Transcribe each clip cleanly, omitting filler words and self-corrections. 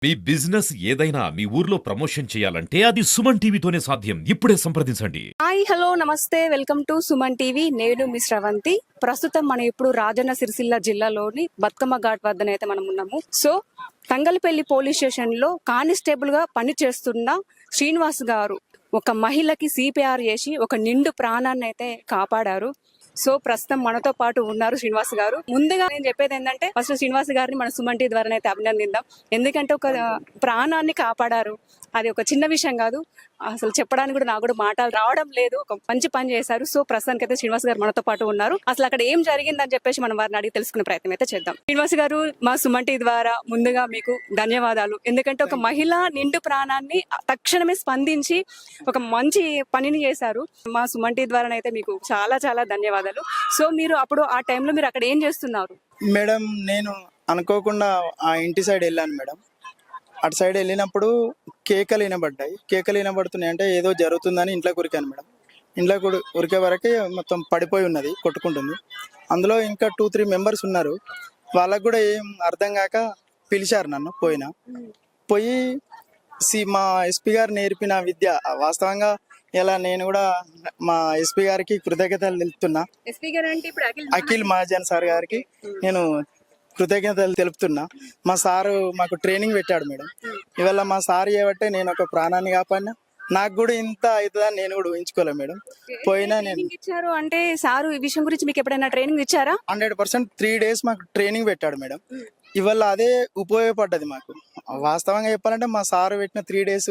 మీ business ఏదైనా మీ ఊర్లో promotion చేయాలంటే అది సుమన్ టీవీతోనే సాధ్యం. ఇప్పుడే సంప్రదించండి. హాయ్ హలో నమస్తే వెల్కమ్ టు సుమన్ టీవీ. నేను మీ శ్రవంతి. ప్రస్తుతం మనం ఇప్పుడు రాజన్న సిరిసిల్ల జిల్లాలోని బతుకమ్మ ఘాట్ వద్దనైతే మనం ఉన్నాము. సో తంగలపల్లి పోలీస్ స్టేషన్ లో కానిస్టేబుల్ గా పనిచేస్తున్న శ్రీనివాస్ గారు ఒక మహిళకి సిపిఆర్ చేసి ఒక నిండు ప్రాణాన్ని అయితే కాపాడారు. సో ప్రస్తుతం మనతో పాటు ఉన్నారు శ్రీనివాస్ గారు. ముందుగా నేను చెప్పేది ఏంటంటే ఫస్ట్ శ్రీనివాస్ గారిని మన సుమన్ టీవీ ద్వారా అయితే అభినందిద్దాం. ఎందుకంటే ఒక ప్రాణాన్ని కాపాడారు. అది ఒక చిన్న విషయం కాదు. అసలు చెప్పడానికి కూడా నాకు కూడా మాటలు రావడం లేదు. ఒక మంచి పని చేశారు. సో ప్రస్తుతానికి అయితే శ్రీనివాస్ గారు మనతో పాటు ఉన్నారు. అసలు అక్కడ ఏం జరిగిందని చెప్పేసి మనం వారిని అడిగి తెలుసుకునే ప్రయత్నం అయితే చేద్దాం. శ్రీనివాస్ గారు, మా సుమన్ టీవీ ద్వారా ముందుగా మీకు ధన్యవాదాలు. ఎందుకంటే ఒక మహిళ నిండు ప్రాణాన్ని తక్షణమే స్పందించి ఒక మంచి పనిని చేశారు. మా సుమన్ టీవీ ద్వారా అయితే మీకు చాలా చాలా ధన్యవాదాలు. సో మీరు అప్పుడు ఆ టైంలో మీరు అక్కడ ఏం చేస్తున్నారు? మేడం, నేను అనుకోకుండా ఆ ఇంటి సైడ్ వెళ్ళాను మేడం. అటు సైడ్ వెళ్ళినప్పుడు కేకలు వినబడుతున్నాయి. అంటే ఏదో జరుగుతుందని ఇంట్లోకి ఉరికాను మేడం. ఇంట్లోకి ఉరికే వరకే మొత్తం పడిపోయి ఉన్నది, కొట్టుకుంటుంది. అందులో ఇంకా 2-3 మెంబర్స్ ఉన్నారు. వాళ్ళకు కూడా ఏం అర్థం కాక పిలిచారు నన్ను. పోయి మా ఎస్పీ గారు నేర్పిన విద్య వాస్తవంగా ఇలా నేను కూడా మా ఎస్పీ గారికి కృతజ్ఞతలు తెలుపుతున్నా. అఖిల్ మహాజన్ సార్ గారికి నేను కృతజ్ఞతలు తెలుపుతున్నా. మా సారు మాకు ట్రైనింగ్ పెట్టాడు మేడం. ఇవాళ మా సార్ చేయబట్టే నేను ఒక ప్రాణాన్ని కాపాడినా. నాకు కూడా ఇంత అవుతుందని నేను కూడా ఊహించుకోలే మేడం. పోయినా నేను ఇచ్చారు అంటే సారు ఈ విషయం గురించి మీకు ఎప్పుడైనా ట్రైనింగ్ ఇచ్చారా? 100% 3 days మాకు ట్రైనింగ్ పెట్టాడు మేడం. ఇవాళ అదే ఉపయోగపడ్డది మాకు. వాస్తవంగా చెప్పాలంటే మా సారు పెట్టిన 3 days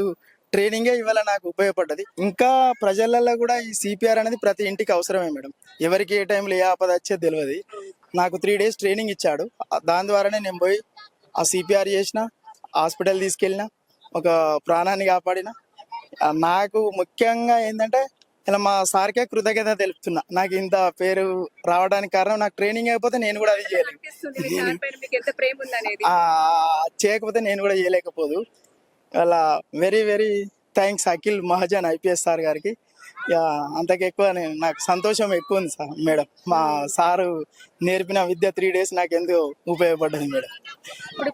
ట్రైనింగే ఇవాళ నాకు ఉపయోగపడ్డది. ఇంకా ప్రజలలో కూడా ఈ సిపిఆర్ అనేది ప్రతి ఇంటికి అవసరమే మేడం. ఎవరికి ఏ టైంలో ఏ ఆపద వచ్చేది తెలియదు. నాకు 3 days ట్రైనింగ్ ఇచ్చాడు. దాని ద్వారానే నేను పోయి ఆ సిపిఆర్ చేసిన, హాస్పిటల్ తీసుకెళ్ళిన, ఒక ప్రాణాన్ని కాపాడిన. నాకు ముఖ్యంగా ఏంటంటే ఇలా మా సార్కే కృతజ్ఞత తెలుపుతున్నా. నాకు ఇంత పేరు రావడానికి కారణం నాకు ట్రైనింగ్ అయిపోతే నేను కూడా అది చేయలేదు. చేయకపోతే నేను కూడా చేయలేకపోదు. అలా very very thanks Akhil Mahajan IPS sir గారికి. అంతకెక్కువ నాకు సంతోషం ఎక్కువ ఉంది సార్ మేడం. మా సారు నేర్పిన విద్య 3 days నాకు ఎందుకు ఉపయోగపడ్డది మేడం.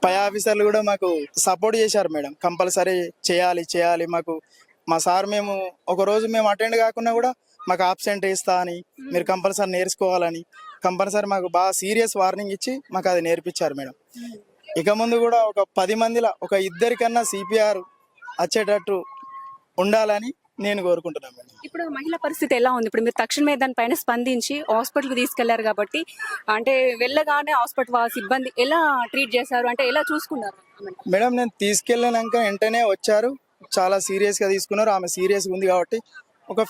పై ఆఫీసర్లు కూడా మాకు సపోర్ట్ చేశారు మేడం. కంపల్సరీ చేయాలి మాకు. మా సార్ మేము ఒకరోజు మేము అటెండ్ కాకుండా కూడా మాకు ఆబ్సెంట్ వేస్తా అని, మీరు కంపల్సరీ నేర్చుకోవాలని కంపల్సరీ మాకు బాగా సీరియస్ వార్నింగ్ ఇచ్చి మాకు అది నేర్పించారు మేడం. ఇక ముందు కూడా ఒక 10 మందిలో ఒక 2 కన్నా సిపిఆర్ వచ్చేటట్టు ఉండాలని నేను కోరుకుంటున్నాను మేడం. ఇప్పుడు మహిళ పరిస్థితి ఎలా ఉంది? ఇప్పుడు మీరు తక్షణమే దానిపైన స్పందించి హాస్పిటల్కి తీసుకెళ్లారు కాబట్టి, అంటే వెళ్ళగానే హాస్పిటల్ సిబ్బంది ఎలా ట్రీట్ చేశారు, అంటే ఎలా చూసుకున్నారు మేడం? నేను తీసుకెళ్ళినాక వెంటనే వచ్చారు, చాలా సీరియస్ గా తీసుకున్నారు. ఆమె సీరియస్ ఉంది కాబట్టి ఒక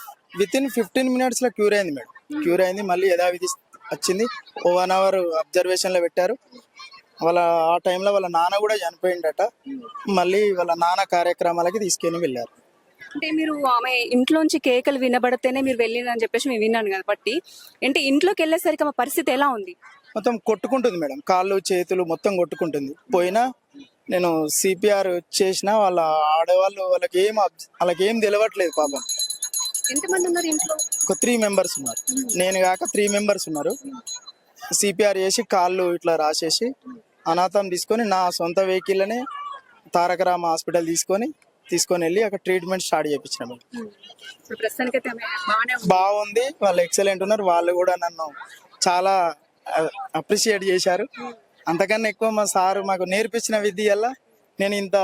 వితిన్ 15 minutes లో క్యూర్ అయింది మేడం. క్యూర్ అయింది, మళ్ళీ యథావిధి వచ్చింది. 1 hour అబ్జర్వేషన్ లో పెట్టారు. ఆ టైంలో వాళ్ళ నాన్న కూడా చనిపోయిందట. మళ్ళీ వాళ్ళ నాన్న కార్యక్రమాలకి తీసుకెళ్ళి వెళ్ళారు. అంటే మీరు ఆమె ఇంట్లోంచి కేకలు వినబడితేనే మీరు వెళ్ళిందని చెప్పేసి మేము విన్నాను కాబట్టి, అంటే ఇంట్లోకి వెళ్ళేసరికి ఆమె పరిస్థితి ఎలా ఉంది? మొత్తం కొట్టుకుంటుంది మేడం, కాళ్ళు చేతులు మొత్తం కొట్టుకుంటుంది. పోయినా నేను సిపిఆర్ చేసిన వాళ్ళ ఆడవాళ్ళు వాళ్ళకి ఏం తెలియట్లేదు పాపం. ఎంతమంది ఉన్నారు ఇంట్లో? ఒక 3 members ఉన్నారు. నేను కాక 3 members ఉన్నారు. సిపిఆర్ చేసి కాళ్ళు ఇట్లా రాసేసి అనాథం తీసుకొని నా సొంత వెహికల్నే తారకరామ హాస్పిటల్ తీసుకొని వెళ్ళి అక్కడ ట్రీట్మెంట్ స్టార్ట్ చేయించిన. బాగుంది, వాళ్ళు ఎక్సలెంట్ ఉన్నారు. వాళ్ళు కూడా నన్ను చాలా అప్రిషియేట్ చేశారు. అంతకన్నా ఎక్కువ మా సారు మాకు నేర్పించిన విద్య వల్ల నేను ఇంత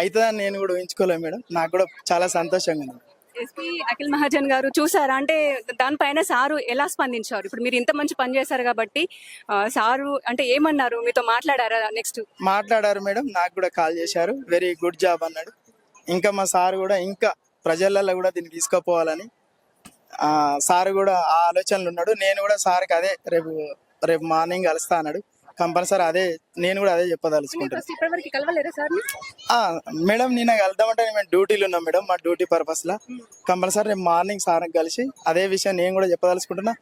అవుతుందని నేను కూడా ఊహించుకోలేను మేడం. నాకు కూడా చాలా సంతోషంగా ఉంది. ఎస్పీ అఖిల్ మహాజన్ గారు చూసారా, అంటే దానిపైన సారు ఎలా స్పందించారు? ఇప్పుడు మీరు ఇంత మంచి పని చేశారు కాబట్టి సారు అంటే ఏమన్నారు, మీతో మాట్లాడారా? నెక్స్ట్ మాట్లాడారు మేడం, నాకు కూడా కాల్ చేశారు. వెరీ గుడ్ జాబ్ అన్నాడు. ఇంకా మా సారు కూడా ఇంకా ప్రజలలో కూడా దీన్ని తీసుకుపోవాలని సారు కూడా ఆ ఆలోచనలు ఉన్నాడు. నేను కూడా సార్కి అదే రేపు మార్నింగ్ కలుస్తా అన్నాడు. కంపల్సరీ అదే నేను కూడా అదే చెప్పదలుచుకుంటాను మేడం. నేను కలుద్దామంటే మేము డ్యూటీలు ఉన్నాం మేడం. మా డ్యూటీ పర్పస్ లా కంపల్సరీ రేపు మార్నింగ్ సార్కి కలిసి అదే విషయం నేను కూడా చెప్పదలుచుకుంటున్నా.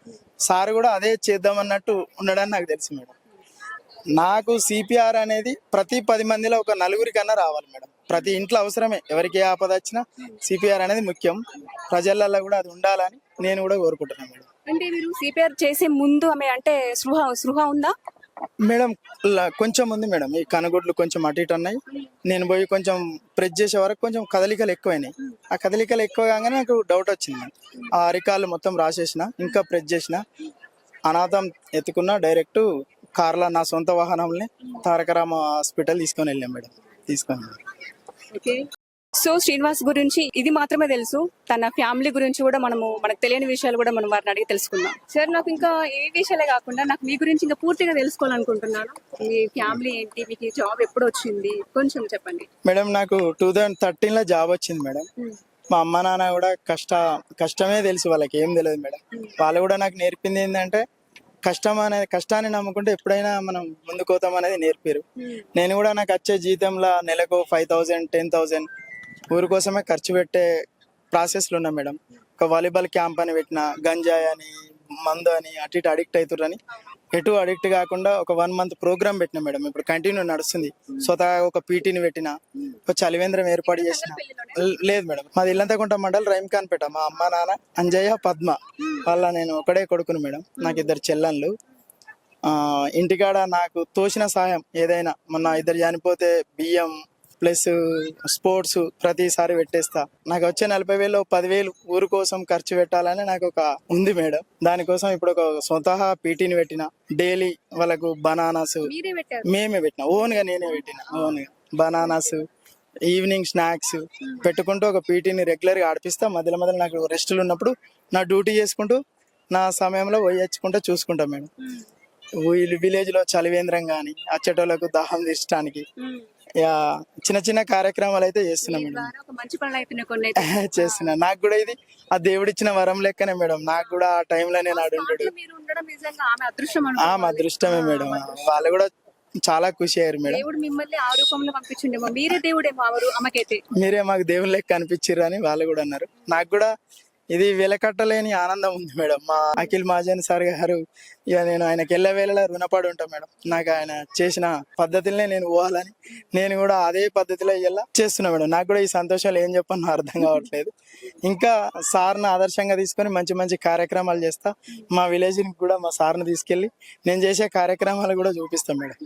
సార్ కూడా అదే చేద్దామన్నట్టు ఉండడని నాకు తెలుసు మేడం. నాకు సిపిఆర్ అనేది ప్రతి 10 మందిలో ఒక 4 కన్నా రావాలి మేడం. ప్రతి ఇంట్లో అవసరమే. ఎవరికి ఏ ఆపద వచ్చినా సిపిఆర్ అనేది ముఖ్యం. ప్రజలలో కూడా అది ఉండాలని నేను కూడా కోరుకుంటున్నాను మేడం. అంటే మీరు సిపిఆర్ చేసే ముందు ఆమె అంటే స్పృహ ఉందా? మేడం కొంచెం ఉంది మేడం, ఈ కనుగుడ్లు కొంచెం అటు ఇటు ఉన్నాయి. నేను పోయి కొంచెం ప్రెస్ చేసే వరకు కొంచెం కదలికలు ఎక్కువైనాయి. ఆ కదలికలు ఎక్కువ కాగానే నాకు డౌట్ వచ్చింది మేడం. ఆ అరికాళ్ళు మొత్తం రాసేసిన, ఇంకా ప్రెస్ చేసిన, అనాథం ఎత్తుకున్న డైరెక్ట్ కార్లో నా సొంత వాహనంని తారకరామ హాస్పిటల్ తీసుకొని వెళ్ళాం మేడం. తీసుకొని ఓకే. సో శ్రీనివాస్ గురించి ఇది మాత్రమే తెలుసు, తన ఫ్యామిలీ గురించి కూడా మనకు తెలియని విషయాలు కూడా మనం వారిని అడిగి తెలుసుకుందాం. సార్, నాకు ఇంకా ఏ విషయాలే కాకుండా నాకు మీ గురించి ఇంకా పూర్తిగా తెలుసుకోవాలనుకుంటున్నాను. మీ ఫ్యామిలీ ఏంటి, మీకు జాబ్ ఎప్పుడు వచ్చింది, కొంచెం చెప్పండి. మేడం నాకు 2013లో జాబ్ వచ్చింది మేడం. మా అమ్మ నాన్న కూడా కష్టమే తెలుసు, వాళ్ళకి ఏం తెలియదు మేడం. వాళ్ళు కూడా నాకు నేర్పింది ఏంటంటే కష్టాన్ని నమ్ముకుంటే ఎప్పుడైనా మనం ముందుకు పోతాం అనేది నేర్పారు. నేను కూడా నాకు వచ్చే జీతంలో నెలకు 5,000 10,000 ఊరి కోసమే ఖర్చు పెట్టే ప్రాసెస్లో ఉన్నా మేడం. ఒక వాలీబాల్ క్యాంప్ అని పెట్టిన, గంజాయి అని మందు అని అటు ఇటు అడిక్ట్ అవుతుర్రని ఎటు అడిక్ట్ కాకుండా ఒక 1 month ప్రోగ్రామ్ పెట్టిన మేడం. ఇప్పుడు కంటిన్యూ నడుస్తుంది. స్వతహాగా ఒక పీటీని పెట్టిన, ఒక చలివేంద్రం ఏర్పాటు చేసిన. లేదు మేడం, మాది ఇల్లంతకుంట మండల్ రైమ్ఖాన్పేట. మా అమ్మ నాన్న అంజయ్య పద్మ వాళ్ళ నేను ఒకడే కొడుకును మేడం. నాకు 2 చెల్లెళ్ళు. ఇంటికాడ నాకు తోచిన సహాయం ఏదైనా, మొన్న 2 చనిపోతే బియ్యం ప్లస్ స్పోర్ట్స్ ప్రతిసారి పెట్టేస్తా. నాకు వచ్చే 40,000 10,000 ఊరు కోసం ఖర్చు పెట్టాలని నాకు ఒక ఉంది మేడం. దానికోసం ఇప్పుడు ఒక స్వతహా పీటీని పెట్టిన. డైలీ వాళ్ళకు బనానాస్ మేమే పెట్టిన, ఓన్గా నేనే పెట్టిన. ఓన్గా బనానాస్, ఈవినింగ్ స్నాక్స్ పెట్టుకుంటూ ఒక పీటీని రెగ్యులర్గా ఆడిపిస్తా. మధ్యలో మధ్యలో నాకు రెస్టులు ఉన్నప్పుడు నా డ్యూటీ చేసుకుంటూ నా సమయంలో పోయొచ్చుకుంటూ చూసుకుంటాం మేడం. విలేజ్ లో చలివేంద్రం కానీ అచ్చటోళ్ళకు దాహం తీర్చడానికి చిన్న చిన్న కార్యక్రమాలు అయితే చేస్తున్నాం మేడం. మంచి పనులు అయితే కొన్ని అయితే చేస్తున్నా. నాకు కూడా ఇది ఆ దేవుడిచ్చిన వరం లెక్కనే మేడం. నాకు కూడా ఆ టైంలో నేను ఆడుంటాడు మీరు ఉండడం నిజంగా ఆమె అదృష్టం ఆమె అదృష్టమే మేడం. వాళ్ళు కూడా చాలా ఖుషి అయ్యారు మేడం. దేవుడు మిమ్మల్ని ఆ రూపంలో పంపించిండేమో, మీరే దేవుడేమో ఆమెకైతే. మీరే మాకు దేవుని లెక్క అనిపించారు అని వాళ్ళు కూడా అన్నారు. నాకు కూడా ఇది వెలకట్టలేని ఆనందం ఉంది మేడం. మా అఖిల్ మహాజన్ సార్ గారు ఇక నేను ఆయనకి ఎల్లవేళలా రుణపడి ఉంటాను మేడం. నాకు ఆయన చేసిన పద్ధతులనే నేను పోవాలని నేను కూడా అదే పద్ధతిలో ఇలా చేస్తున్నా మేడం. నాకు కూడా ఈ సంతోషాలు ఏం చెప్పాను అర్థం కావట్లేదు. ఇంకా సార్ని ఆదర్శంగా తీసుకొని మంచి మంచి కార్యక్రమాలు చేస్తా. మా విలేజ్ని కూడా మా సార్ని తీసుకెళ్ళి నేను చేసే కార్యక్రమాలు కూడా చూపిస్తాం మేడం.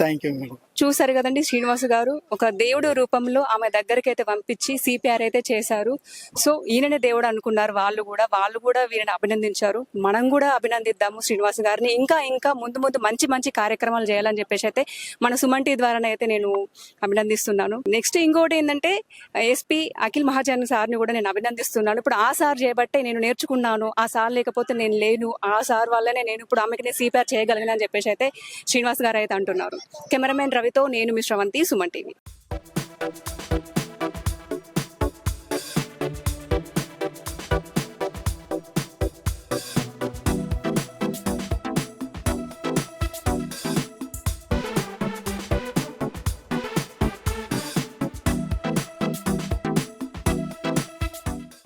Thank you madam. చూసారు కదండి, శ్రీనివాస్ గారు ఒక దేవుడు రూపంలో ఆమె దగ్గరికి అయితే పంపించి సిపిఆర్ అయితే చేశారు. సో ఈయననే దేవుడు అనుకున్నారు వాళ్ళు కూడా వీరిని అభినందించారు. మనం కూడా అభినందిద్దాము శ్రీనివాస్ గారిని. ఇంకా ఇంకా ముందు ముందు మంచి మంచి కార్యక్రమాలు చేయాలని చెప్పేసి అయితే మన సుమన్ టీ ద్వారానే అయితే నేను అభినందిస్తున్నాను. నెక్స్ట్ ఇంకోటి ఏంటంటే ఎస్పీ అఖిల్ మహాజన్ సార్ని కూడా నేను అభినందిస్తున్నాను. ఇప్పుడు ఆ సార్ చేయబట్టే నేను నేర్చుకున్నాను. ఆ సార్ లేకపోతే నేను లేను. ఆ సార్ వల్లనే నేను ఇప్పుడు ఆమెకి సిపిఆర్ చేయగలిగిన అని చెప్పేసి అయితే శ్రీనివాస్ గారు అయితే అంటున్నారు. కెమెరామెన్ రవితో నేను మీ శ్రవంతి, సుమన్ టీవీ.